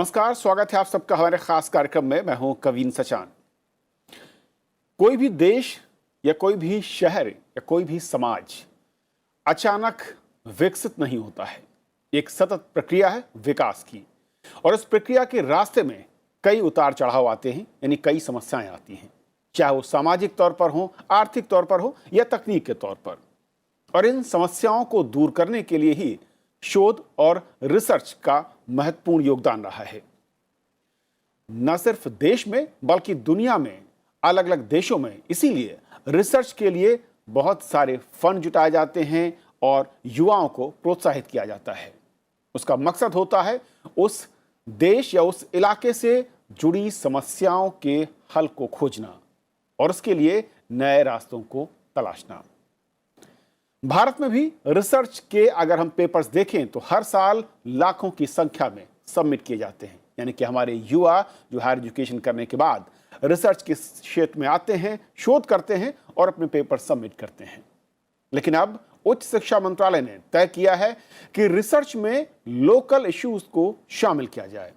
नमस्कार, स्वागत है आप सबका हमारे खास कार्यक्रम में। मैं हूं कवीन सचान। कोई भी देश या कोई भी शहर या कोई भी समाज अचानक विकसित नहीं होता है। एक सतत प्रक्रिया है विकास की, और इस प्रक्रिया के रास्ते में कई उतार चढ़ाव आते हैं, यानी कई समस्याएं आती हैं, चाहे वो सामाजिक तौर पर हो, आर्थिक तौर पर हो या तकनीक के तौर पर। और इन समस्याओं को दूर करने के लिए ही शोध और रिसर्च का महत्वपूर्ण योगदान रहा है। न सिर्फ देश में बल्कि दुनिया में अलग अलग देशों में इसीलिए रिसर्च के लिए बहुत सारे फंड जुटाए जाते हैं और युवाओं को प्रोत्साहित किया जाता है। उसका मकसद होता है उस देश या उस इलाके से जुड़ी समस्याओं के हल को खोजना और उसके लिए नए रास्तों को तलाशना। भारत में भी रिसर्च के अगर हम पेपर्स देखें तो हर साल लाखों की संख्या में सबमिट किए जाते हैं, यानी कि हमारे युवा जो हायर एजुकेशन करने के बाद रिसर्च के क्षेत्र में आते हैं, शोध करते हैं और अपने पेपर सबमिट करते हैं। लेकिन अब उच्च शिक्षा मंत्रालय ने तय किया है कि रिसर्च में लोकल इश्यूज को शामिल किया जाए,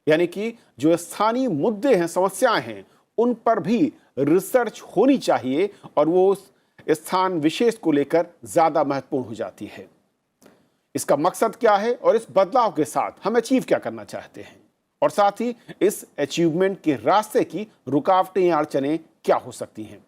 यानी कि जो स्थानीय मुद्दे हैं, समस्याएं हैं, उन पर भी रिसर्च होनी चाहिए और वो स्थान विशेष को लेकर ज्यादा महत्वपूर्ण हो जाती है। इसका मकसद क्या है और इस बदलाव के साथ हम अचीव क्या करना चाहते हैं, और साथ ही इस अचीवमेंट के रास्ते की रुकावटें या अड़चनें क्या हो सकती हैं,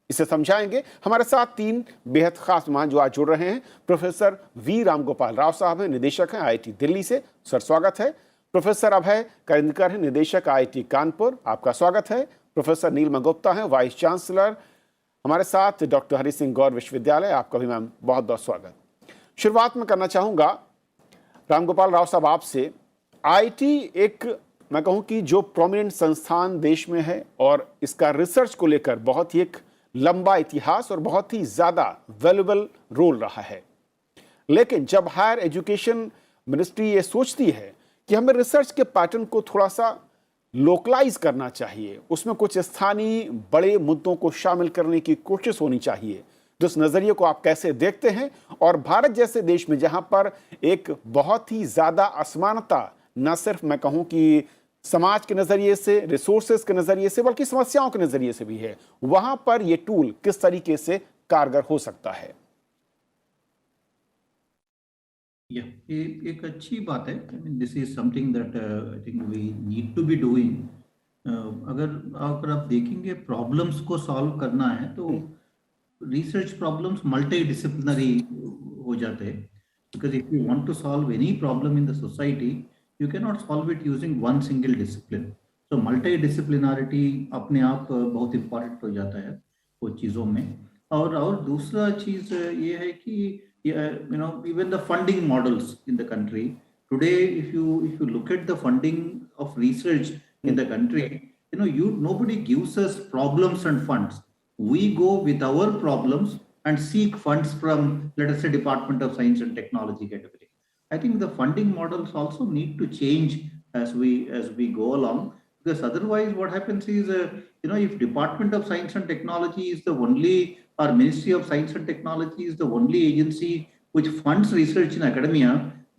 इसे समझाएंगे हमारे साथ तीन बेहद खास मेहमान जो आज जुड़ रहे हैं। प्रोफेसर वी रामगोपाल राव साहब हैं, निदेशक हैं IIT दिल्ली से, सर स्वागत है। प्रोफेसर अभय करेंदकर हैं, निदेशक IIT कानपुर, आपका स्वागत है। प्रोफेसर नीलमा गुप्ता हैं, वाइस चांसलर हमारे साथ डॉक्टर हरि सिंह गौर विश्वविद्यालय, आपका भी मैम बहुत बहुत स्वागत। शुरुआत में करना चाहूंगा रामगोपाल राव साहब आपसे। IIT एक मैं कहूं कि जो प्रोमिनेंट संस्थान देश में है और इसका रिसर्च को लेकर बहुत ही एक लंबा इतिहास और बहुत ही ज्यादा वैल्यूएबल रोल रहा है। लेकिन जब हायर एजुकेशन मिनिस्ट्री ये सोचती है कि हमें रिसर्च के पैटर्न को थोड़ा सा लोकलाइज करना चाहिए, उसमें कुछ स्थानीय बड़े मुद्दों को शामिल करने की कोशिश होनी चाहिए, तो इस नजरिए को आप कैसे देखते हैं? और भारत जैसे देश में जहां पर एक बहुत ही ज्यादा असमानता न सिर्फ मैं कहूं कि समाज के नजरिए से, रिसोर्सेज के नजरिए से, बल्कि समस्याओं के नजरिए से भी है, वहां पर यह टूल किस तरीके से कारगर हो सकता है? ये एक अच्छी बात है। This is something that I think we need to be doing. अगर अगर आप देखेंगे प्रॉब्लम्स को सॉल्व करना है तो रिसर्च प्रॉब्लम्स मल्टी डिसिप्लिनरी हो जाते हैं, because if you want to solve any problem in the society you can not solve it using one single discipline. So multi disciplinarity अपने आप बहुत इंपॉर्टेंट हो जाता है वो चीज़ों में। और दूसरा चीज़ ये है कि even the funding models in the country today, if you look at the funding of research in the country, nobody gives us problems and funds. We go with our problems and seek funds from, let us say, Department of Science and Technology category. I think the funding models also need to change as we go along, because otherwise what happens is if Department of Science and Technology is the only, or Ministry of Science and Technology is the only agency which funds research in academia,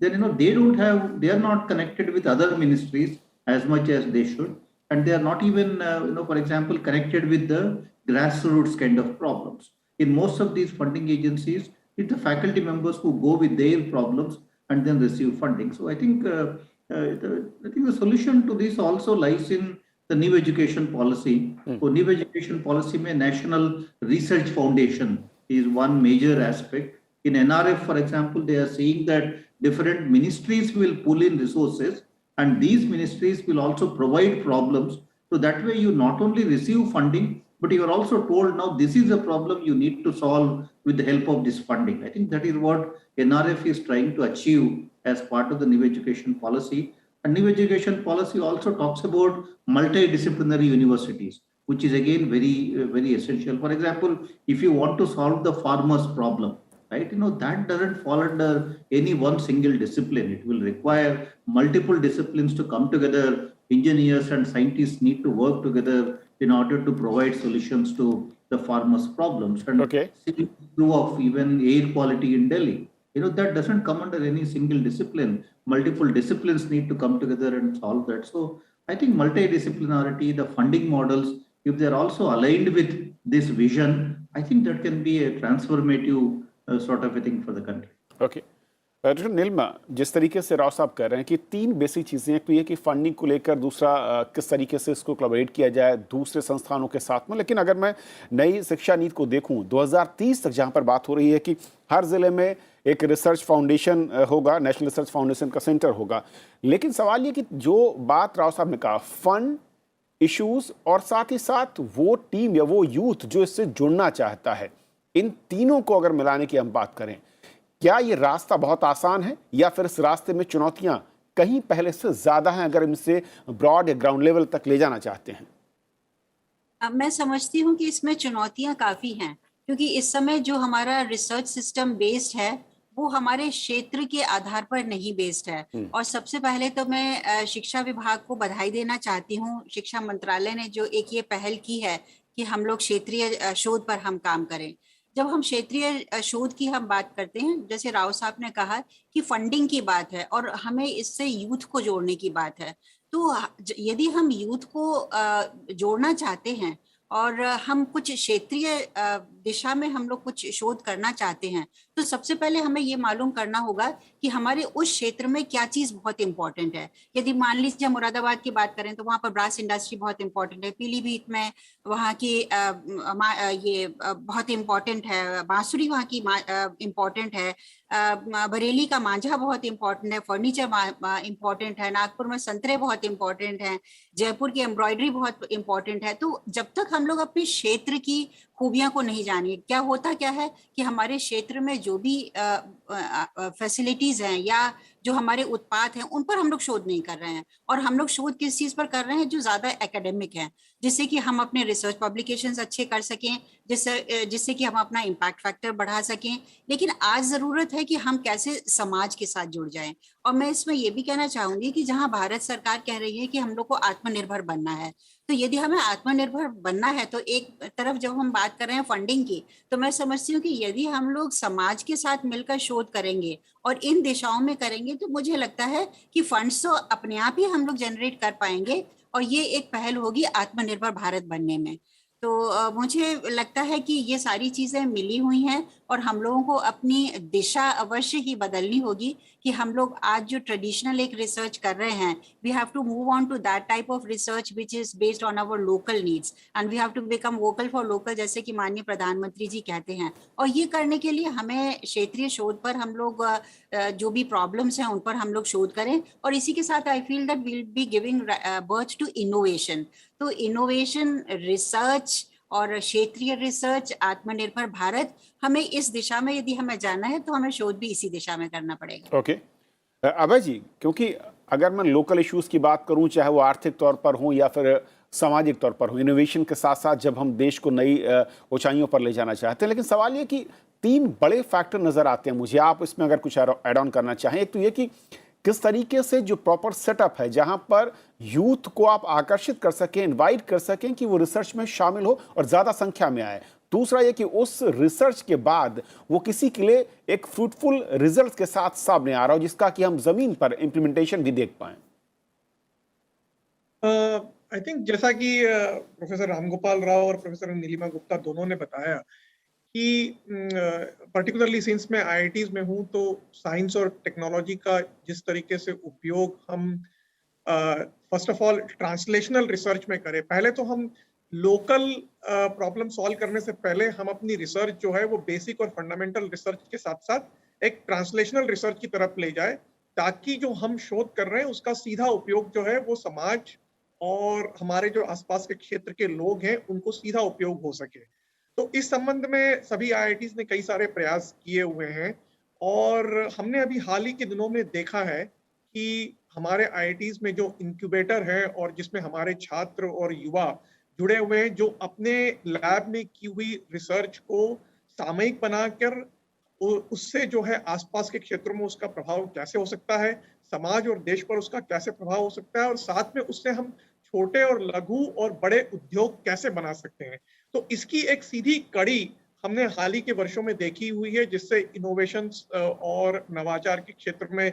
then they are not connected with other ministries as much as they should, and they are not even for example connected with the grassroots kind of problems. In most of these funding agencies, it's the faculty members who go with their problems and then receive funding. So I think the solution to this also lies in the new education policy. So new education policy में National Research Foundation is one major aspect. In NRF, for example, they are saying that different ministries will pull in resources and these ministries will also provide problems. So that way you not only receive funding, but you are also told now this is a problem you need to solve with the help of this funding. I think that is what NRF is trying to achieve as part of the new education policy. And new education policy also talks about multidisciplinary universities, which is again very essential. For example, if you want to solve the farmers' problem, right, that doesn't fall under any one single discipline. It will require multiple disciplines to come together. Engineers and scientists need to work together in order to provide solutions to the farmers' problems. And true of even air quality in Delhi. that doesn't come under any single discipline. Multiple disciplines need to come together and solve that. So I think multidisciplinarity, the funding models, if they're also aligned with this vision, I think that can be a transformative sort of a thing for the country. Okay doctor Neelima, जिस तरीके से राव साहब कह रहे हैं कि तीन basic चीज़ें, एक तो ये कि फंडिंग को लेकर, दूसरा किस तरीके से इसको कोलैबोरेट किया जाए दूसरे संस्थानों के साथ में, लेकिन अगर मैं नई शिक्षा नीति को देखूं 2030 तक जहां पर बात हो रही है कि हर ज़िले में एक रिसर्च फाउंडेशन होगा, नेशनल रिसर्च फाउंडेशन का सेंटर होगा, लेकिन सवाल ये कि जो बात राव साहब ने कहा, फंड इश्यूज और साथ ही साथ वो टीम या वो यूथ जो इससे जुड़ना चाहता है, इन तीनों को अगर मिलाने की हम बात करें, क्या ये रास्ता बहुत आसान है या फिर इस रास्ते में चुनौतियां कहीं पहले से ज्यादा हैं अगर इनसे ब्रॉड या ग्राउंड लेवल तक ले जाना चाहते हैं? अब मैं समझती हूँ कि इसमें चुनौतियां काफी हैं, क्योंकि इस समय जो हमारा रिसर्च सिस्टम बेस्ड है वो हमारे क्षेत्र के आधार पर नहीं बेस्ड है। और सबसे पहले तो मैं शिक्षा विभाग को बधाई देना चाहती हूँ। शिक्षा मंत्रालय ने जो एक ये पहल की है कि हम लोग क्षेत्रीय शोध पर हम काम करें। जब हम क्षेत्रीय शोध की हम बात करते हैं, जैसे राव साहब ने कहा कि फंडिंग की बात है और हमें इससे यूथ को जोड़ने की बात है, तो यदि हम यूथ को जोड़ना चाहते हैं और हम कुछ क्षेत्रीय दिशा में हम लोग कुछ शोध करना चाहते हैं, तो सबसे पहले हमें ये मालूम करना होगा कि हमारे उस क्षेत्र में क्या चीज बहुत इंपॉर्टेंट है। यदि मान लीजिए मुरादाबाद की बात करें तो वहाँ पर ब्रास इंडस्ट्री बहुत इंपॉर्टेंट है, पीलीभीत में वहाँ की ये बहुत इंपॉर्टेंट है, बांसुरी वहाँ की इंपॉर्टेंट है, बरेली का मांझा बहुत इंपॉर्टेंट है, फर्नीचर इंपॉर्टेंट है, नागपुर में संतरे बहुत इंपॉर्टेंट हैं, जयपुर की एम्ब्रॉयडरी बहुत इंपॉर्टेंट है। तो जब तक हम लोग अपने क्षेत्र की खूबियां को नहीं जानिए, क्या होता क्या है कि हमारे क्षेत्र में जो भी फैसिलिटीज हैं या जो हमारे उत्पाद हैं उन पर हम लोग शोध नहीं कर रहे हैं, और हम लोग शोध किस चीज पर कर रहे हैं जो ज्यादा एकेडमिक है, जिससे कि हम अपने रिसर्च पब्लिकेशंस अच्छे कर सकें, जिससे कि हम अपना इम्पैक्ट फैक्टर बढ़ा सकें। लेकिन आज जरूरत है कि हम कैसे समाज के साथ जुड़ जाएं। और मैं इसमें ये भी कहना चाहूंगी कि जहां भारत सरकार कह रही है कि हम लोग को आत्मनिर्भर बनना है, तो यदि हमें आत्मनिर्भर बनना है तो एक तरफ जब हम बात कर रहे हैं फंडिंग की, तो मैं समझती हूँ कि यदि हम लोग समाज के साथ मिलकर शोध करेंगे और इन दिशाओं में करेंगे तो मुझे लगता है कि फंड्स तो अपने आप ही हम लोग जनरेट कर पाएंगे और ये एक पहल होगी आत्मनिर्भर भारत बनने में। तो मुझे लगता है कि ये सारी चीजें मिली हुई हैं और हम लोगों को अपनी दिशा अवश्य ही बदलनी होगी कि हम लोग आज जो ट्रेडिशनल एक रिसर्च कर रहे हैं, we have to move on to that type of research which is based on our local needs and we have to become vocal for local, जैसे कि माननीय प्रधानमंत्री जी कहते हैं। और ये करने के लिए हमें क्षेत्रीय शोध पर हम लोग जो भी प्रॉब्लम्स हैं उन पर हम लोग शोध करें, और इसी के साथ I feel that we will be giving birth to innovation. तो इनोवेशन, रिसर्च और क्षेत्रीय रिसर्च, आत्मनिर्भर भारत, हमें इस दिशा में यदि हमें जाना है तो हमें शोध भी इसी दिशा में करना पड़ेगा। ओके अभय जी, क्योंकि अगर मैं लोकल इश्यूज की बात करूं, चाहे वो आर्थिक तौर पर हो या फिर सामाजिक तौर पर हो, इनोवेशन के साथ साथ जब हम देश को नई ऊंचाइयों पर ले जाना चाहते हैं, लेकिन सवाल ये कि तीन बड़े फैक्टर नजर आते हैं मुझे, आप इसमें अगर कुछ ऐड ऑन करना चाहें। एक तो ये कि किस तरीके से जो प्रॉपर सेटअप है जहां पर यूथ को आप आकर्षित कर सकें, इनवाइट कर सकें कि वो रिसर्च में शामिल हो और ज्यादा संख्या में आए। दूसरा ये कि उस रिसर्च के बाद वो किसी के लिए एक फ्रूटफुल रिजल्ट के साथ सामने आ रहा हो जिसका कि हम जमीन पर इम्प्लीमेंटेशन भी देख पाए। आई थिंक जैसा कि प्रोफेसर रामगोपाल राव और प्रोफेसर नीलिमा गुप्ता दोनों ने बताया कि पर्टिकुलरली सिंस मैं आईआईटीज में हूँ, तो साइंस और टेक्नोलॉजी का जिस तरीके से उपयोग हम first of all translational research में करें, पहले तो हम लोकल प्रॉब्लम सॉल्व करने से पहले हम अपनी रिसर्च जो है वो बेसिक और फंडामेंटल रिसर्च के साथ साथ एक ट्रांसलेशनल रिसर्च की तरफ ले जाए, ताकि जो हम शोध कर रहे हैं उसका सीधा उपयोग जो है वो समाज और हमारे जो आसपास के क्षेत्र के लोग हैं उनको सीधा उपयोग हो सके। तो इस संबंध में सभी आईआईटीज ने कई सारे प्रयास किए हुए हैं, और हमने अभी हाल ही के दिनों में देखा है कि हमारे आईआईटीज में जो इंक्यूबेटर है और जिसमें हमारे छात्र और युवा जुड़े हुए हैं, जो अपने लैब में की हुई रिसर्च को सामयिक बनाकर उससे जो है आसपास के क्षेत्रों में उसका प्रभाव कैसे हो सकता है, समाज और देश पर उसका कैसे प्रभाव हो सकता है, और साथ में उससे हम छोटे और लघु और बड़े उद्योग कैसे बना सकते हैं। तो इसकी एक सीधी कड़ी हमने हाल ही के वर्षों में देखी हुई है, जिससे इनोवेशंस और नवाचार के क्षेत्र में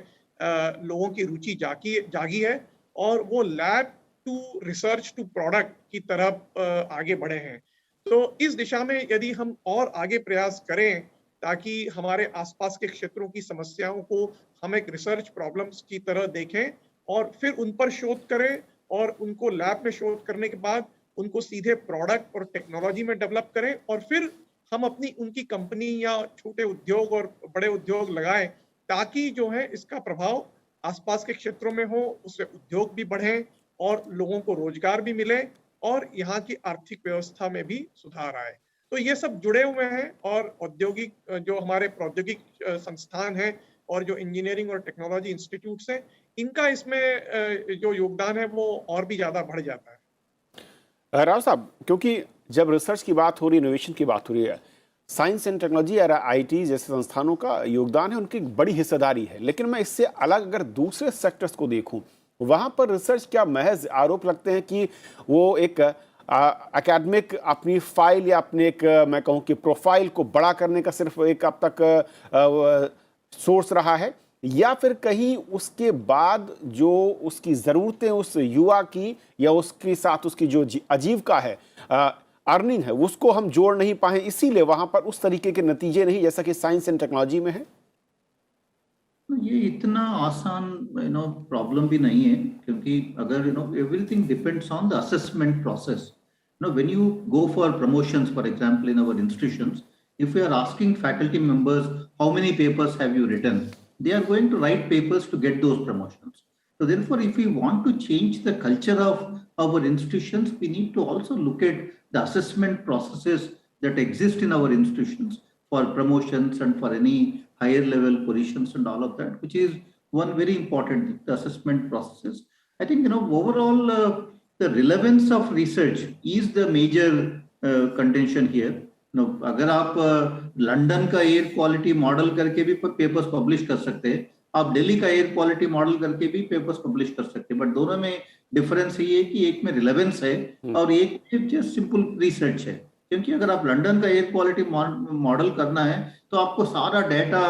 लोगों की रुचि जागी है और वो lab to research to product की तरफ आगे बढ़े हैं। तो इस दिशा में यदि हम और आगे प्रयास करें ताकि हमारे आसपास के क्षेत्रों की समस्याओं को हम एक रिसर्च प्रॉब्लम्स की तरह देखें और फिर उन पर शोध करें और उनको लैब में शोध करने के बाद उनको सीधे प्रोडक्ट और टेक्नोलॉजी में डेवलप करें और फिर हम अपनी उनकी कंपनी या छोटे उद्योग और बड़े उद्योग लगाएं, ताकि जो है इसका प्रभाव आसपास के क्षेत्रों में हो, उससे उद्योग भी बढ़े और लोगों को रोजगार भी मिले और यहाँ की आर्थिक व्यवस्था में भी सुधार आए। तो ये सब जुड़े हुए हैं और औद्योगिक जो हमारे प्रौद्योगिक संस्थान हैं और जो इंजीनियरिंग और टेक्नोलॉजी इंस्टीट्यूट्स हैं, इनका इसमें जो योगदान है वो और भी ज्यादा बढ़ जाता है। राव साहब, क्योंकि जब रिसर्च की बात हो रही है, इनोवेशन की बात हो रही है, साइंस एंड टेक्नोलॉजी या आईटी जैसे संस्थानों का योगदान है, उनकी एक बड़ी हिस्सेदारी है। लेकिन मैं इससे अलग अगर दूसरे सेक्टर्स को देखूं, वहां पर रिसर्च क्या महज आरोप लगते हैं कि वो एक एकेडमिक अपनी फाइल या अपने एक मैं कहूं कि प्रोफाइल को बड़ा करने का सिर्फ एक अब तक सोर्स रहा है, या फिर कहीं उसके बाद जो उसकी ज़रूरतें उस युवा की या उसके साथ उसकी जो आजीविका है, अर्निंग है, उसको हम जोड़ नहीं पाए, इसीलिए वहां पर उस तरीके के नतीजे नहीं जैसा कि साइंस एंड टेक्नोलॉजी में है? ये इतना आसान प्रॉब्लम भी नहीं है, क्योंकि अगर everything depends on the assessment process. When you go for promotions, for example, in our institutions, if we are asking faculty members how many papers have you written, they are going to write papers to get those promotions. So therefore, if we want to change the culture of our institutions, we need to also look at the assessment processes that exist in our institutions for promotions and for any higher level positions and all of that, which is one very important, the assessment processes. I think, overall, the relevance of research is the major contention here. अगर आप London का air quality model करके भी papers publish कर सकते हैं, आप दिल्ली का एयर क्वालिटी मॉडल करके भी पेपर्स पब्लिश कर सकते हैं, बट दोनों में डिफरेंस ये है कि एक में रिलेवेंस है और एक में जस्ट सिंपल रिसर्च है. क्योंकि अगर आप लंदन का एयर क्वालिटी मॉडल करना है तो आपको सारा डेटा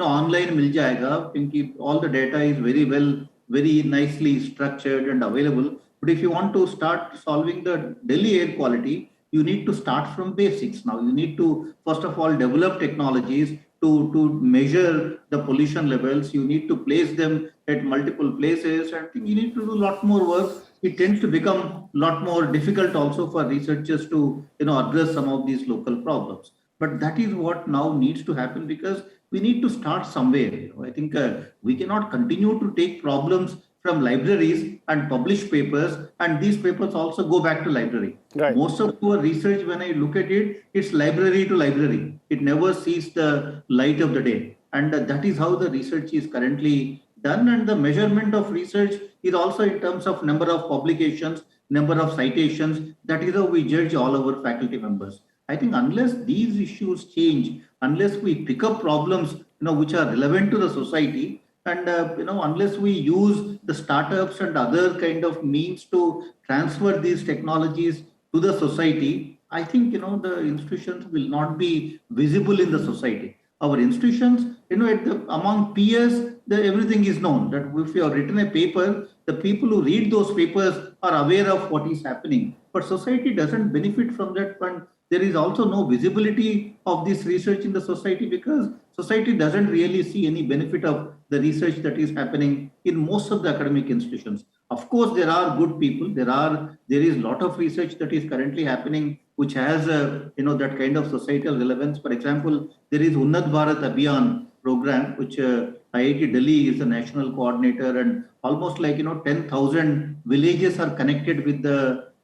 ऑनलाइन मिल जाएगा, क्योंकि all the data is very nicely structured and available. But if you want to start solving the Delhi air quality, you need to start from basics. Now you need to first of all develop technologies to measure the pollution levels. You need to place them at multiple places. I think you need to do a lot more work. It tends to become a lot more difficult also for researchers to address some of these local problems. But that is what now needs to happen, because we need to start somewhere. I think we cannot continue to take problems from libraries and publish papers, and these papers also go back to library. Right. Most of our research, when I look at it, it's library to library. It never sees the light of the day. And that is how the research is currently done. And the measurement of research is also in terms of number of publications, number of citations. That is how we judge all our faculty members. I think unless these issues change, unless we pick up problems, which are relevant to the society, and unless we use the startups and other kind of means to transfer these technologies to the society, I think the institutions will not be visible in the society. Our institutions, among peers, everything is known. That if you have written a paper, the people who read those papers are aware of what is happening. But society doesn't benefit from that fund. There is also no visibility of this research in the society, because society doesn't really see any benefit of the research that is happening in most of the academic institutions. Of course, there are good people. There is a lot of research that is currently happening which has that kind of societal relevance. For example, there is Unnat Bharat Abhiyan program, which IIT Delhi is the national coordinator, and almost 10,000 villages are connected with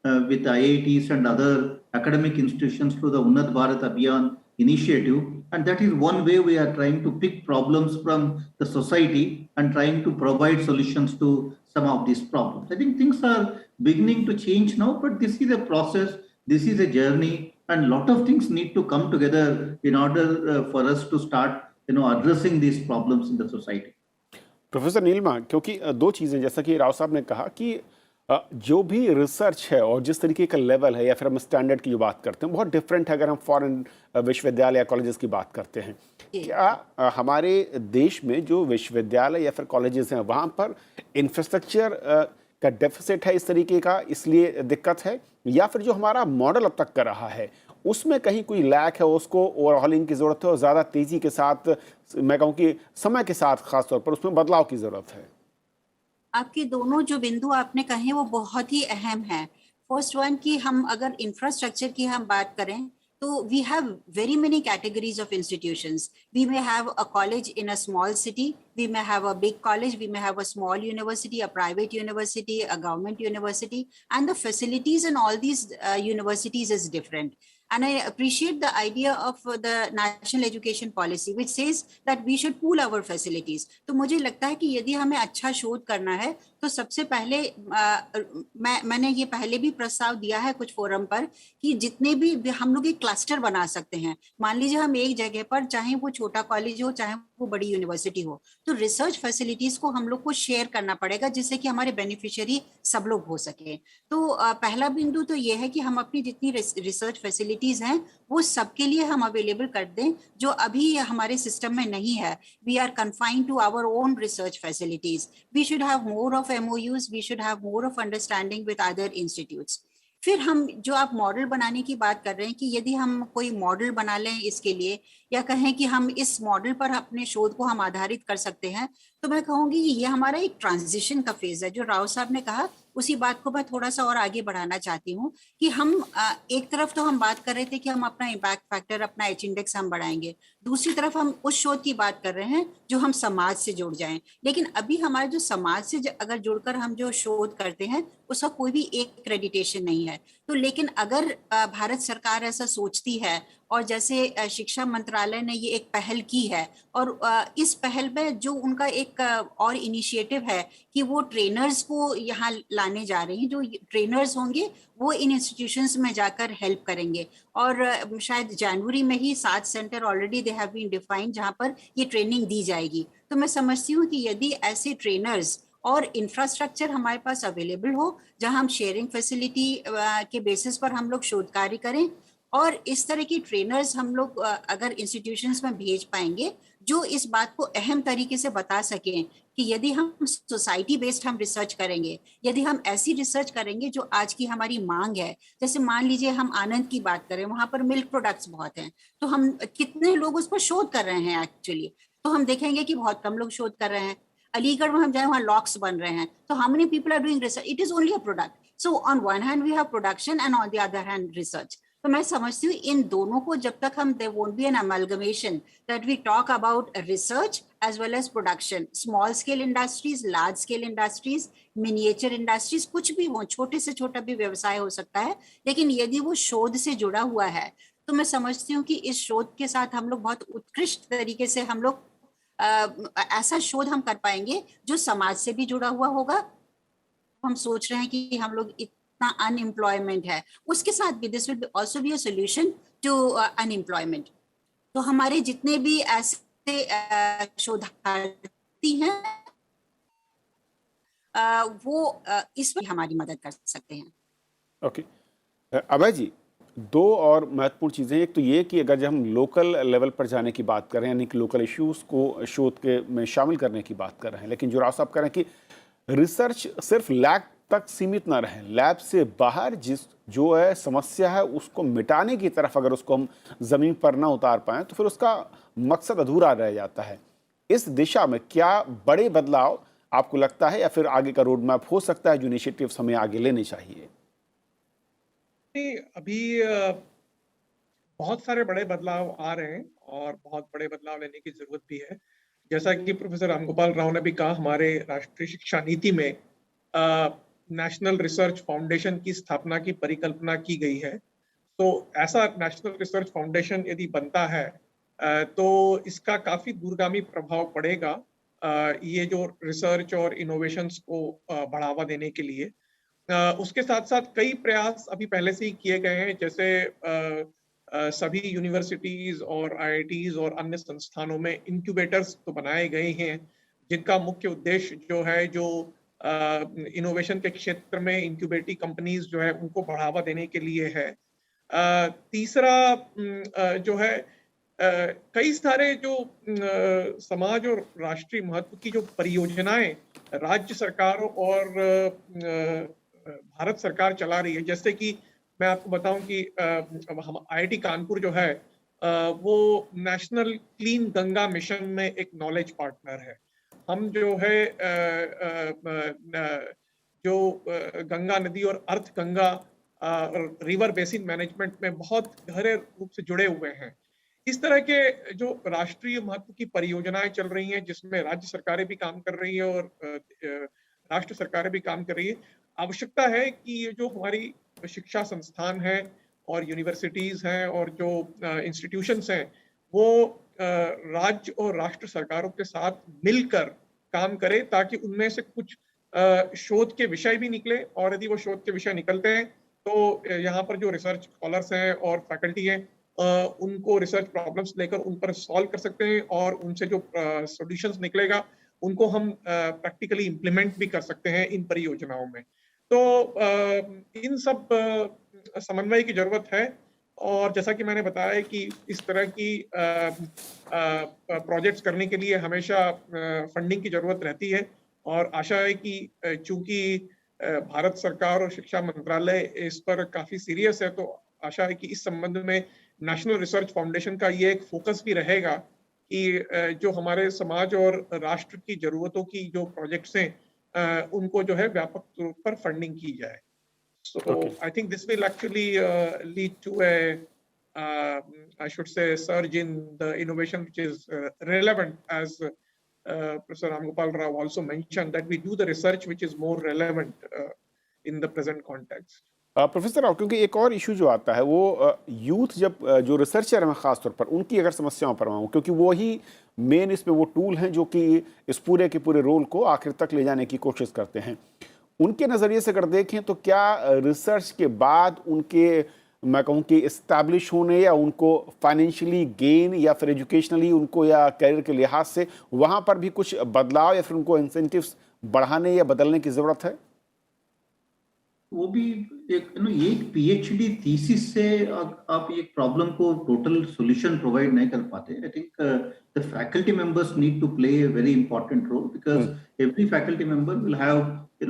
IITs and other academic institutions through the Unnat Bharat Abhiyan initiative. And that is one way we are trying to pick problems from the society and trying to provide solutions to some of these problems. I think things are beginning to change now, but this is a process, this is a journey, and a lot of things need to come together in order for us to start addressing these problems in the society. Professor Neelima, क्योंकि दो चीज़ें, जैसा कि राव साहब ने कहा कि जो भी रिसर्च है और जिस तरीके का लेवल है या फिर हम स्टैंडर्ड की जो बात करते हैं बहुत डिफरेंट है अगर हम फॉरेन विश्वविद्यालय या कॉलेजेस की बात करते हैं। क्या हमारे देश में जो विश्वविद्यालय या फिर कॉलेजेस हैं वहाँ पर इंफ्रास्ट्रक्चर का डेफिसिट है इस तरीके का, इसलिए दिक्कत है, या फिर जो हमारा मॉडल अब तक कर रहा है उसमें कहीं कोई लैक है, उसको ओवरहॉलिंग की ज़रूरत है और ज़्यादा तेज़ी के साथ, मैं कहूँ कि समय के साथ ख़ास तौर पर उसमें बदलाव की ज़रूरत है? आपके दोनों जो बिंदु आपने कहे वो बहुत ही अहम है। फर्स्ट वन कि हम अगर इंफ्रास्ट्रक्चर की हम बात करें तो we have very many categories of institutions. We may have a college in a small city, we may have a big college, we may have a small university, a private university, a government university, and the facilities in all these universities is different. And I appreciate the idea of the national education policy which says that we should pool our facilities. तो मुझे लगता है कि यदि हमें अच्छा शोध करना है तो सबसे पहले मैंने ये पहले भी प्रस्ताव दिया है कुछ फोरम पर कि जितने भी हम लोग एक क्लस्टर बना सकते हैं। मान लीजिए हम एक जगह पर, चाहे वो छोटा कॉलेज हो चाहे वो बड़ी यूनिवर्सिटी हो, तो रिसर्च फैसिलिटीज को हम लोग को शेयर करना पड़ेगा जिससे कि हमारे बेनिफिशियरी सब लोग हो सके। तो पहला बिंदु तो ये है कि हम अपनी जितनी रिसर्च फैसिलिटीज हैं वो सबके लिए हम अवेलेबल कर दें जो अभी हमारे सिस्टम में नहीं है। We are confined to our own research facilities. We should have more of MOUs, we should have more of understanding with other institutes. फिर हम जो आप मॉडल बनाने की बात कर रहे हैं कि यदि हम कोई मॉडल बना लें इसके लिए, या कहें कि हम इस मॉडल पर अपने शोध को हम आधारित कर सकते हैं, तो मैं कहूंगी कि ये हमारा एक ट्रांजिशन का फेज है। जो राव साहब ने कहा उसी बात को मैं थोड़ा सा और आगे बढ़ाना चाहती हूँ कि हम एक तरफ तो हम बात कर रहे थे कि हम अपना इम्पैक्ट फैक्टर, अपना H इंडेक्स हम बढ़ाएंगे, दूसरी तरफ हम उस शोध की बात कर रहे हैं जो हम समाज से जुड़ जाएं। लेकिन अभी हमारे जो समाज से अगर जुड़कर हम जो शोध करते हैं उसका कोई भी एक क्रेडिटेशन नहीं है। तो लेकिन अगर भारत सरकार ऐसा सोचती है और जैसे शिक्षा मंत्रालय ने ये एक पहल की है और इस पहल में जो उनका एक और इनिशिएटिव है कि वो ट्रेनर्स को यहाँ लाने जा रहे हैं, जो ट्रेनर्स होंगे वो इन इंस्टीट्यूशंस में जाकर हेल्प करेंगे। और शायद जनवरी में ही 7 centre already they have been defined जहाँ पर ये ट्रेनिंग दी जाएगी। तो मैं समझती हूँ कि यदि ऐसे ट्रेनर्स और इंफ्रास्ट्रक्चर हमारे पास अवेलेबल हो जहां हम शेयरिंग फैसिलिटी के बेसिस पर हम लोग शोध कार्य करें, और इस तरह की ट्रेनर्स हम लोग अगर इंस्टीट्यूशंस में भेज पाएंगे जो इस बात को अहम तरीके से बता सकें कि यदि हम सोसाइटी बेस्ड हम रिसर्च करेंगे, यदि हम ऐसी रिसर्च करेंगे जो आज की हमारी मांग है, जैसे मान लीजिए हम आनंद की बात करें, वहां पर मिल्क प्रोडक्ट्स बहुत हैं, तो हम कितने लोग उस पर शोध कर रहे हैं एक्चुअली, तो हम देखेंगे कि बहुत कम लोग शोध कर रहे हैं। अलीगढ़ में हम जाए वहाँ लॉक्स बन रहे हैं, तो how many people are doing research? It is only a product. So on one hand we have production and on the other hand research. तो मैं समझती हूँ इन दोनों को जब तक हम, there won't be an amalgamation that we talk about research as well as production, small scale industries, large scale industries, miniature industries, कुछ भी हो, छोटे से छोटा भी व्यवसाय हो सकता है, लेकिन यदि वो शोध से जुड़ा हुआ है तो मैं समझती हूँ कि इस शोध के साथ हम लोग बहुत उत्कृष्ट तरीके से हम लोग ऐसा शोध हम कर पाएंगे जो समाज से भी जुड़ा हुआ होगा। हम सोच रहे हैं कि हम लोग इतना अनएम्प्लॉयमेंट है, उसके साथ भी this will also be a solution to unemployment. तो हमारे जितने भी ऐसे शोधार्थी हैं वो इसमें हमारी मदद कर सकते हैं। ओके अभय जी, दो और महत्वपूर्ण चीज़ें, एक तो ये कि अगर जब हम लोकल लेवल पर जाने की बात कर रहे हैं, यानी कि लोकल इश्यूज़ को शोध के में शामिल करने की बात कर रहे हैं, लेकिन जो राव साहब कह रहे हैं कि रिसर्च सिर्फ लैब तक सीमित ना रहे, लैब से बाहर जो है समस्या है उसको मिटाने की तरफ अगर उसको हम ज़मीन पर ना उतार पाएँ तो फिर उसका मकसद अधूरा रह जाता है। इस दिशा में क्या बड़े बदलाव आपको लगता है या फिर आगे का रोड मैप हो सकता है जो इनिशिएटिव्स हमें आगे लेने चाहिए? अभी बहुत सारे बड़े बदलाव आ रहे हैं और बहुत बड़े बदलाव लेने की जरूरत भी है। जैसा कि प्रोफेसर रामगोपाल राव ने भी कहा, हमारे राष्ट्रीय शिक्षा नीति में नेशनल रिसर्च फाउंडेशन की स्थापना की परिकल्पना की गई है। तो ऐसा नेशनल रिसर्च फाउंडेशन यदि बनता है तो इसका काफी दूरगामी प्रभाव पड़ेगा ये जो रिसर्च और इनोवेशंस को बढ़ावा देने के लिए। उसके साथ साथ कई प्रयास अभी पहले से ही किए गए हैं, जैसे सभी यूनिवर्सिटीज और IITs और अन्य संस्थानों में इंक्यूबेटर्स तो बनाए गए हैं जिनका मुख्य उद्देश्य जो है, जो इनोवेशन के क्षेत्र में इंक्यूबेटिव कंपनीज जो है उनको बढ़ावा देने के लिए है। तीसरा जो है कई सारे जो समाज और राष्ट्रीय महत्व की जो परियोजनाएं राज्य सरकार और भारत सरकार चला रही है, जैसे कि मैं आपको बताऊं कि हम IIT कानपुर जो है वो नेशनल क्लीन गंगा मिशन में एक नॉलेज पार्टनर है। हम जो है जो गंगा नदी और अर्थ गंगा रिवर बेसिन मैनेजमेंट में बहुत गहरे रूप से जुड़े हुए हैं। इस तरह के जो राष्ट्रीय महत्व की परियोजनाएं चल रही हैं जिसमें राज्य सरकारें भी काम कर रही है और राष्ट्र सरकारें भी काम कर रही है। आवश्यकता है कि ये जो हमारी शिक्षा संस्थान है और यूनिवर्सिटीज हैं और जो इंस्टीट्यूशंस हैं वो राज्य और राष्ट्र सरकारों के साथ मिलकर काम करे ताकि उनमें से कुछ शोध के विषय भी निकले, और यदि वो शोध के विषय निकलते हैं तो यहाँ पर जो रिसर्च स्कॉलर्स हैं और फैकल्टी हैं उनको रिसर्च प्रॉब्लम्स लेकर उन पर सॉल्व कर सकते हैं और उनसे जो सॉल्यूशंस निकलेगा उनको हम प्रैक्टिकली इम्प्लीमेंट भी कर सकते हैं इन परियोजनाओं में। तो इन सब समन्वय की जरूरत है, और जैसा कि मैंने बताया कि इस तरह की प्रोजेक्ट्स करने के लिए हमेशा फंडिंग की जरूरत रहती है, और आशा है कि चूंकि भारत सरकार और शिक्षा मंत्रालय इस पर काफी सीरियस है, तो आशा है कि इस संबंध में नेशनल रिसर्च फाउंडेशन का ये एक फोकस भी रहेगा कि जो हमारे समाज और राष्ट्र की जरूरतों की जो प्रोजेक्ट्स हैं उनको जो है व्यापक तौर पर फंडिंग की जाए। So I think this will actually lead to I should say, surge in the innovation which is relevant, as Professor Ram Gopal Rao also mentioned, that we do the research which is more relevant in the present context. Professor Rao, क्योंकि एक और issue जो आता है वो youth, जब जो researcher हैं खासतौर पर उनकी अगर समस्याओं पर आऊँ, क्योंकि वो ही मेन इसमें वो टूल हैं जो कि इस पूरे के पूरे रोल को आखिर तक ले जाने की कोशिश करते हैं, उनके नज़रिए से अगर देखें तो क्या रिसर्च के बाद उनके, मैं कहूँ कि इस्टेब्लिश होने या उनको फाइनेंशियली गेन या फिर एजुकेशनली उनको या करियर के लिहाज से वहाँ पर भी कुछ बदलाव या फिर उनको इंसेंटिव्स बढ़ाने या बदलने की ज़रूरत है? वो भी एक ये एक PhD थीसिस से आप एक प्रॉब्लम को टोटल सॉल्यूशन प्रोवाइड नहीं कर पाते। I think the faculty members need to play a very important role, because every faculty member will have a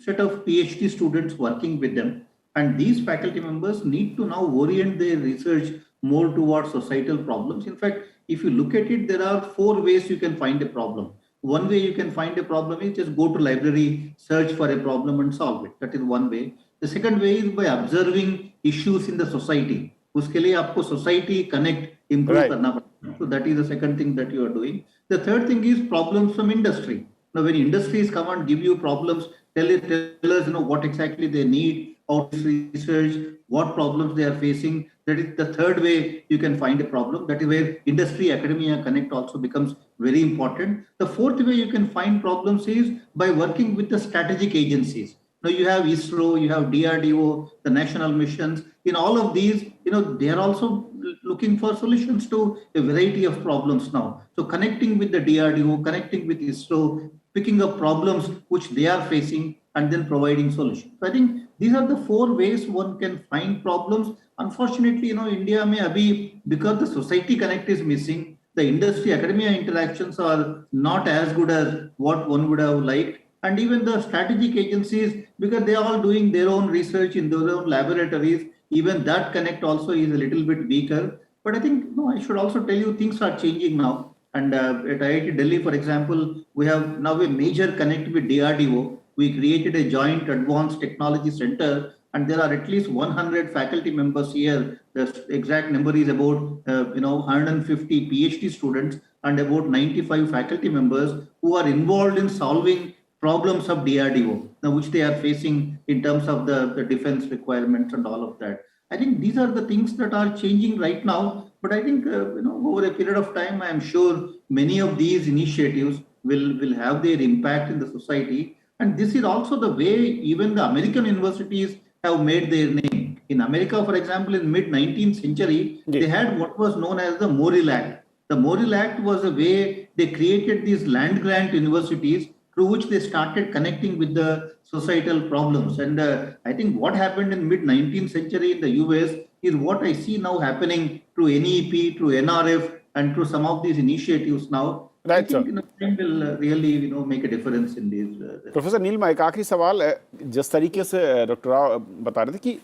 set of PhD students working with them, and these faculty members need to now orient their research more towards societal problems. In fact, if you look at it, there are 4 ways you can find a problem. One way you can find a problem is just go to library, search for a problem and solve it. That is one way. The second way is by observing issues in the society. उसके लिए आपको society connect improve करना पड़ता है. So that is the second thing that you are doing. The third thing is problems from industry. Now, when industries come and give you problems, tell us, what exactly they need, how to research, what problems they are facing. That is the third way you can find a problem. That is where industry academia connect also becomes very important. The fourth way you can find problems is by working with the strategic agencies. Now you have ISRO, you have DRDO, the national missions. In all of these, they are also looking for solutions to a variety of problems now. So connecting with the DRDO, connecting with ISRO, picking up problems which they are facing and then providing solutions. So I think these are the 4 ways one can find problems. Unfortunately, India may abhi, because the society connect is missing, the industry academia interactions are not as good as what one would have liked. And even the strategic agencies, because they are all doing their own research in their own laboratories, even that connect also is a little bit weaker. But I think, I should also tell you, things are changing now. And at IIT Delhi, for example, we have now a major connect with DRDO. We created a joint advanced technology center, and there are at least 100 faculty members here. The exact number is about 150 PhD students and about 95 faculty members who are involved in solving problems of DRDO, now which they are facing in terms of the defense requirements and all of that. I think these are the things that are changing right now. But I think over a period of time, I am sure many of these initiatives will have their impact in the society. And this is also the way even the American universities have made their name. In America, for example, in mid-19th century, they had what was known as the Morrill Act. The Morrill Act was a way they created these land grant universities through which they started connecting with the societal problems. And I think what happened in mid 19th century in the US is what I see now happening through NEP, through NRF, and through some of these initiatives now. Right, I think, time will really, make a difference in these. Professor Neelima, एक आखिरी सवाल है। जिस तरीके से doctor Rao बता रहे थे कि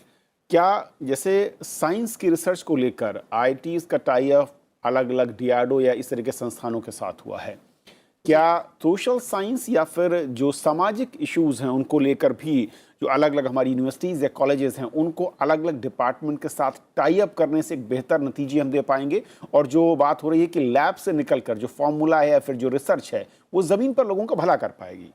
क्या जैसे साइंस की रिसर्च को लेकर आईटीज का टाई अप अलग अलग डीआरडीओ या इस तरह के संस्थानों के साथ हुआ है, क्या सोशल साइंस या फिर जो सामाजिक इश्यूज हैं उनको लेकर भी जो अलग अलग हमारी यूनिवर्सिटीज़ या कॉलेजेस हैं उनको अलग अलग डिपार्टमेंट के साथ टाई अप करने से एक बेहतर नतीजे हम दे पाएंगे? और जो बात हो रही है कि लैब से निकलकर जो फॉर्मूला है या फिर जो रिसर्च है वो ज़मीन पर लोगों का भला कर पाएगी?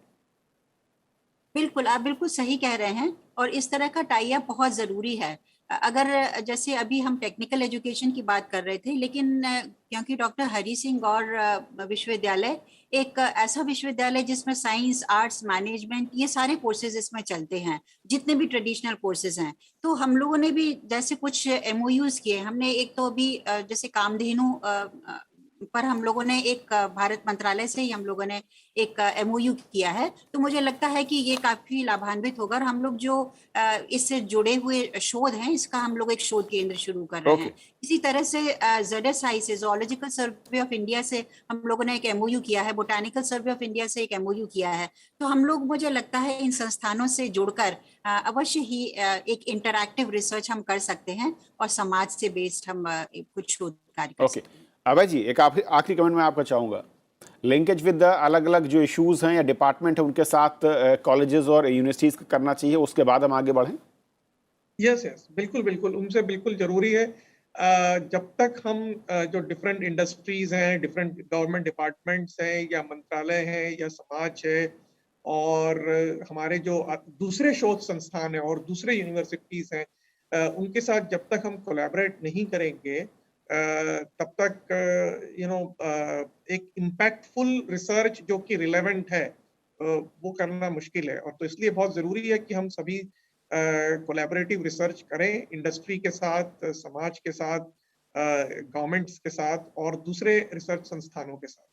बिल्कुल, आप बिल्कुल सही कह रहे हैं और इस तरह का टाई अप बहुत ज़रूरी है। अगर जैसे अभी हम टेक्निकल एजुकेशन की बात कर रहे थे, लेकिन क्योंकि डॉक्टर हरि सिंह गौर विश्वविद्यालय एक ऐसा विश्वविद्यालय जिसमें साइंस, आर्ट्स, मैनेजमेंट ये सारे कोर्सेज इसमें चलते हैं, जितने भी ट्रेडिशनल कोर्सेज हैं। तो हम लोगों ने भी जैसे कुछ एमओयूज किए। हमने एक तो अभी जैसे कामधेनु पर हम लोगों ने एक भारत मंत्रालय से ही हम लोगों ने एक एमओयू किया है। तो मुझे लगता है कि ये काफी लाभान्वित होगा और हम लोग जो इससे जुड़े हुए शोध हैं इसका हम लोग एक शोध केंद्र शुरू कर रहे हैं। इसी तरह से ZSI से, ज़ूलॉजिकल सर्वे ऑफ इंडिया से हम लोगों ने एक एमओयू किया है, बोटानिकल सर्वे ऑफ इंडिया से एक एमओयू किया है। तो हम लोग, मुझे लगता है, इन संस्थानों से जुड़कर अवश्य ही एक इंटरैक्टिव रिसर्च हम कर सकते हैं और समाज से बेस्ड हम कुछ शोध कार्य कर सकते हैं। अभय जी, एक आखिरी कमेंट मैं आपका चाहूँगा। लिंकेज विद अलग अलग जो इश्यूज हैं या डिपार्टमेंट है उनके साथ कॉलेजेस और यूनिवर्सिटीज़ को करना चाहिए, उसके बाद हम आगे बढ़ें? यस, बिल्कुल बिल्कुल, उनसे बिल्कुल जरूरी है। जब तक हम जो डिफरेंट इंडस्ट्रीज हैं, डिफरेंट गवर्नमेंट डिपार्टमेंट्स हैं या मंत्रालय हैं या समाज है और हमारे जो दूसरे शोध संस्थान हैं और दूसरे यूनिवर्सिटीज हैं, उनके साथ जब तक हम कोलैबोरेट नहीं करेंगे तब तक एक इम्पैक्टफुल रिसर्च जो कि रिलेवेंट है वो करना मुश्किल है। और तो इसलिए बहुत जरूरी है कि हम सभी कोलैबोरेटिव रिसर्च करें, इंडस्ट्री के साथ, समाज के साथ, गवर्नमेंट्स के साथ और दूसरे रिसर्च संस्थानों के साथ।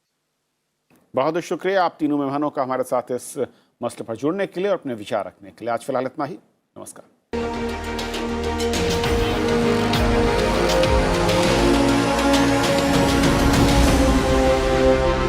बहुत बहुत शुक्रिया आप तीनों मेहमानों का हमारे साथ इस मसले पर जुड़ने के लिए और अपने विचार रखने के लिए। आज फिलहाल इतना ही। नमस्कार।